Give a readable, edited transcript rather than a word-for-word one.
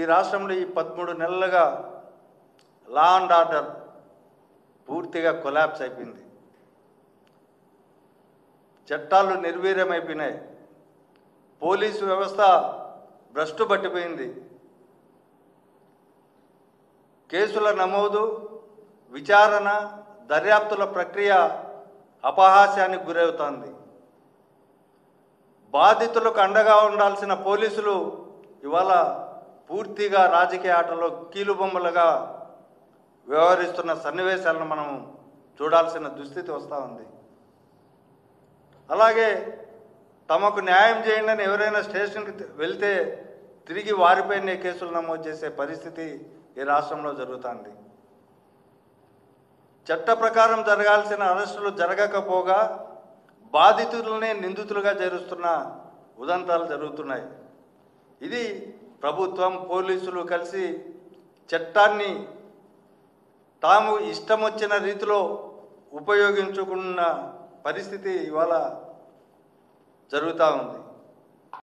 ఈ రాష్ట్రంలో ఈ 13 నెలలుగా లా అండ్ ఆర్డర్ పూర్తిగా కొలాప్స్ అయిపోయింది. చట్టాలు నిర్వీర్యమైపోయినాయి. పోలీసు వ్యవస్థ భ్రష్టు పట్టిపోయింది. కేసుల నమోదు, విచారణ, దర్యాప్తుల ప్రక్రియ అపహాస్యానికి గురవుతోంది. బాధితులకు అండగా ఉండాల్సిన పోలీసులు ఇవాళ పూర్తిగా రాజకీయ ఆటలో కీలుబొమ్మలుగా వ్యవహరిస్తున్న సన్నివేశాలను మనం చూడాల్సిన దుస్థితి వస్తూ ఉంది. అలాగే తమకు న్యాయం చేయండి అని ఎవరైనా స్టేషన్కి వెళ్తే తిరిగి వారిపైనే కేసులు నమోదు చేసే పరిస్థితి ఈ రాష్ట్రంలో జరుగుతుంది. చట్ట ప్రకారం జరగాల్సిన అరెస్టులు జరగకపోగా బాధితులనే నిందితులుగా చేరుస్తున్న ఉదంతాలు జరుగుతున్నాయి. ఇది ప్రభుత్వం, పోలీసులు కలిసి చట్టాన్ని తాము ఇష్టం వచ్చిన రీతిలో ఉపయోగించుకున్న పరిస్థితి ఇవాళ జరుగుతూ ఉంది.